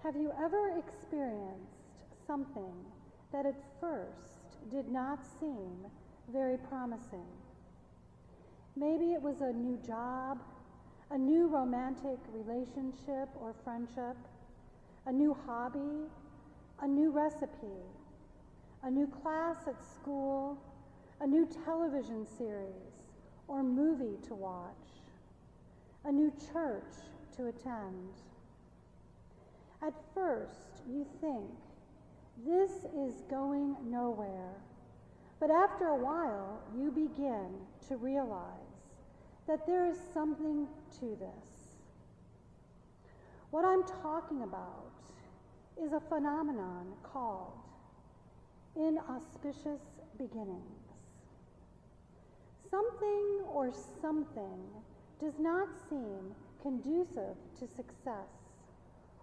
Have you ever experienced something that at first did not seem very promising? Maybe it was a new job, a new romantic relationship or friendship, a new hobby, a new recipe, a new class at school, a new television series or movie to watch, a new church to attend. At first, you think, this is going nowhere. But after a while, you begin to realize that there is something to this. What I'm talking about is a phenomenon called inauspicious beginnings. Something or something does not seem conducive to success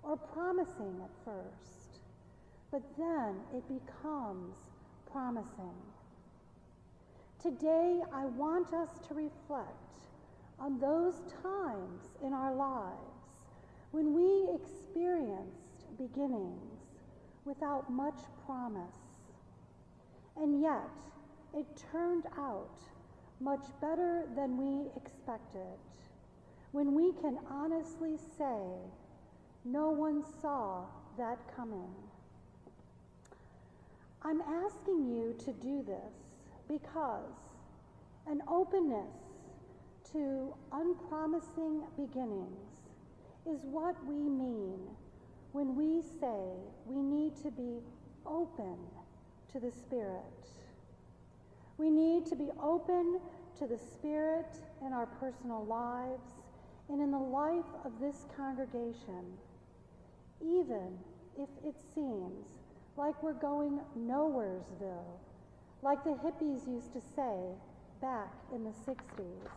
or promising at first, but then it becomes promising. Today, I want us to reflect on those times in our lives when we experienced beginnings without much promise, and yet it turned out much better than we expected, when we can honestly say, no one saw that coming. I'm asking you to do this because an openness to unpromising beginnings is what we mean when we say we need to be open to the Spirit. We need to be open to the Spirit in our personal lives and in the life of this congregation, even if it seems like we're going nowheresville, like the hippies used to say back in the 60s.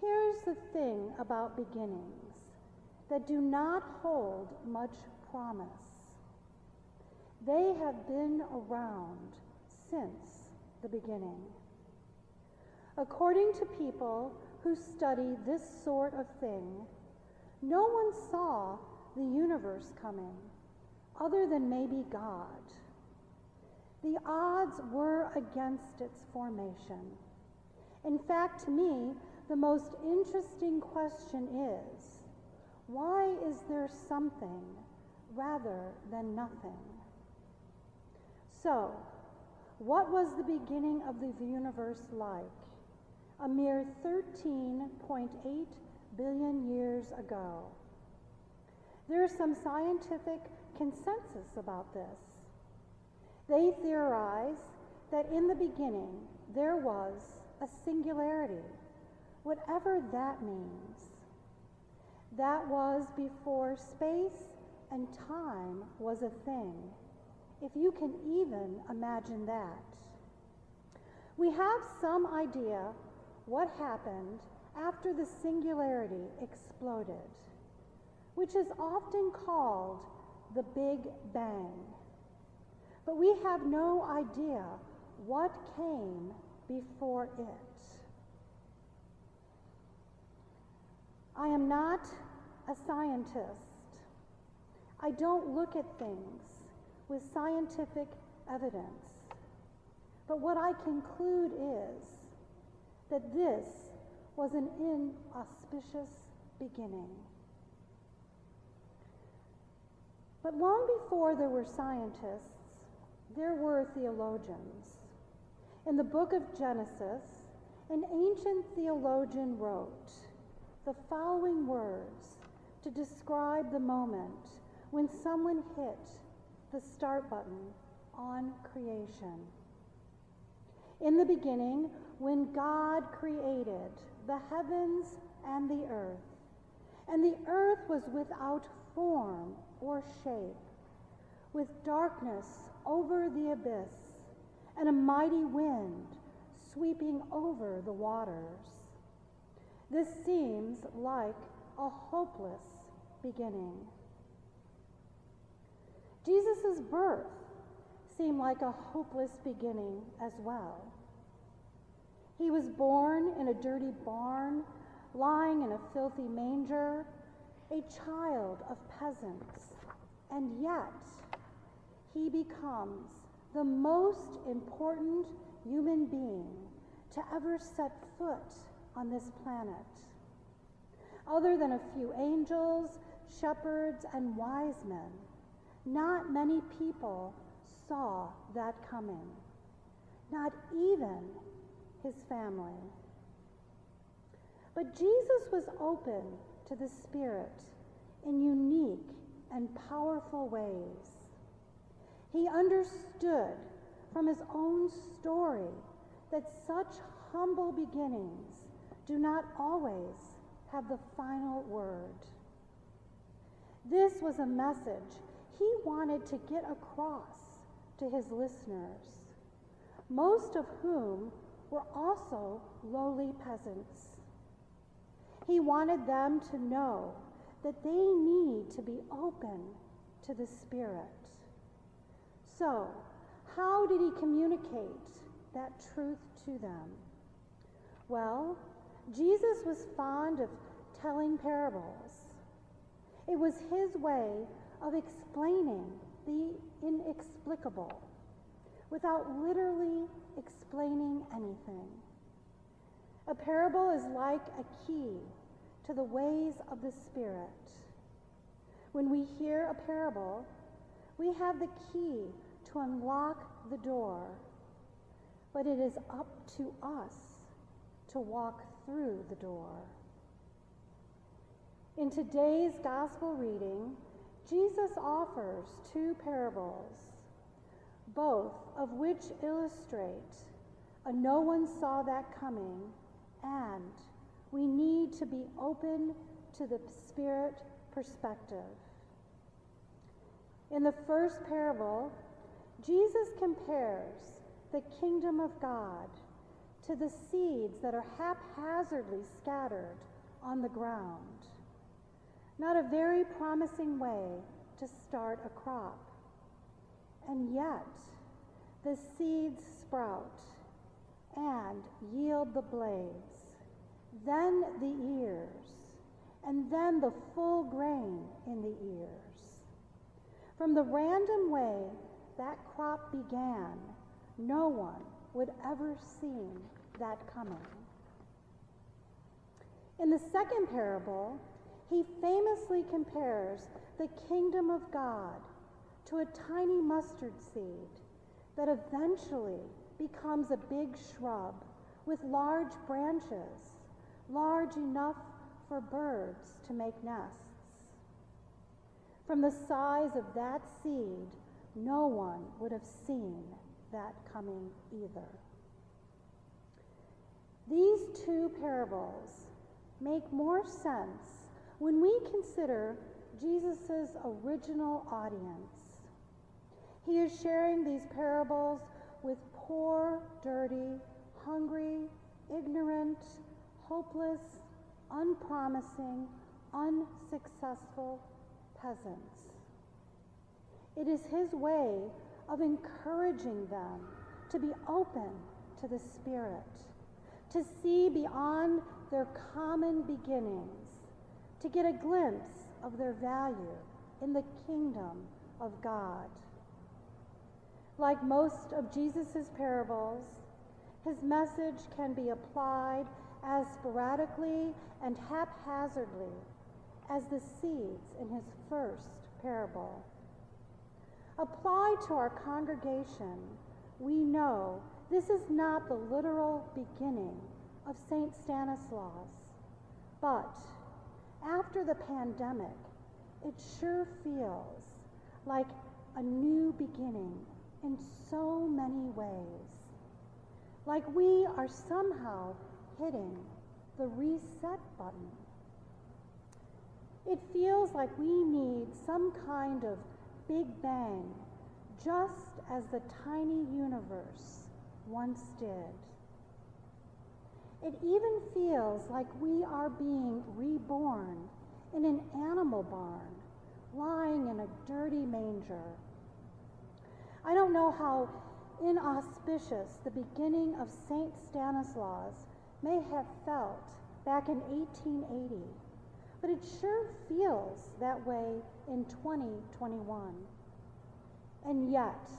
Here's the thing about beginnings that do not hold much promise. They have been around since the beginning. According to people who study this sort of thing, no one saw the universe coming other than maybe God. The odds were against its formation. In fact, to me, the most interesting question is, why is there something rather than nothing? So, what was the beginning of the universe like a mere 13.8 billion years ago? There is some scientific consensus about this. They theorize that in the beginning there was a singularity, whatever that means. That was before space and time was a thing, if you can even imagine that. We have some idea what happened after the singularity exploded, which is often called the Big Bang. But we have no idea what came before it. I am not a scientist. I don't look at things with scientific evidence. But what I conclude is that this was an inauspicious beginning. But long before there were scientists, there were theologians. In the book of Genesis, an ancient theologian wrote the following words to describe the moment when someone hit the start button on creation. In the beginning, when God created the heavens and the earth was without form or shape, with darkness over the abyss and a mighty wind sweeping over the waters. This seems like a hopeless beginning. Jesus' birth seemed like a hopeless beginning as well. He was born in a dirty barn, lying in a filthy manger, a child of peasants, and yet he becomes the most important human being to ever set foot on this planet. Other than a few angels, shepherds, and wise men, not many people saw that coming, not even his family. But Jesus was open to the Spirit in unique and powerful ways. He understood from his own story that such humble beginnings do not always have the final word. This was a message he wanted to get across to his listeners, most of whom were also lowly peasants. He wanted them to know that they need to be open to the Spirit. So, how did he communicate that truth to them? Well, Jesus was fond of telling parables. It was his way of explaining the inexplicable without literally explaining anything. A parable is like a key to the ways of the Spirit. When we hear a parable, we have the key to unlock the door, but it is up to us to walk through the door. In today's gospel reading, Jesus offers two parables, both of which illustrate a no one saw that coming, and we need to be open to the Spirit perspective. In the first parable, Jesus compares the kingdom of God to the seeds that are haphazardly scattered on the ground. Not a very promising way to start a crop. And yet, the seeds sprout and yield the blades, then the ears, and then the full grain in the ears. From the random way that crop began, no one would ever seen that coming. In the second parable, he famously compares the kingdom of God to a tiny mustard seed that eventually becomes a big shrub with large branches, large enough for birds to make nests. From the size of that seed, no one would have seen that coming either. These two parables make more sense when we consider Jesus' original audience. He is sharing these parables with poor, dirty, hungry, ignorant, hopeless, unpromising, unsuccessful peasants. It is his way of encouraging them to be open to the Spirit, to see beyond their common beginnings, to get a glimpse of their value in the kingdom of God. Like most of Jesus' parables, his message can be applied as sporadically and haphazardly as the seeds in his first parable. Applied to our congregation, we know this is not the literal beginning of St. Stanislaus, but after the pandemic, it sure feels like a new beginning in so many ways. Like we are somehow hitting the reset button. It feels like we need some kind of big bang, just as the tiny universe once did. It even feels like we are being reborn in an animal barn, lying in a dirty manger. I don't know how inauspicious the beginning of St. Stanislaus may have felt back in 1880, But it sure feels that way in 2021. And yet,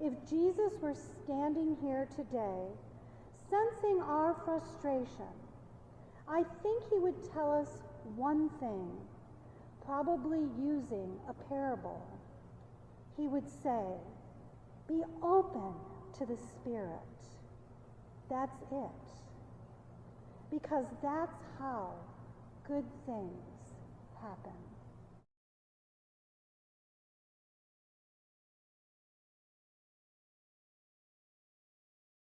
if Jesus were standing here today, sensing our frustration, I think he would tell us one thing, probably using a parable. He would say, be open to the Spirit. That's it. Because that's how good things happen.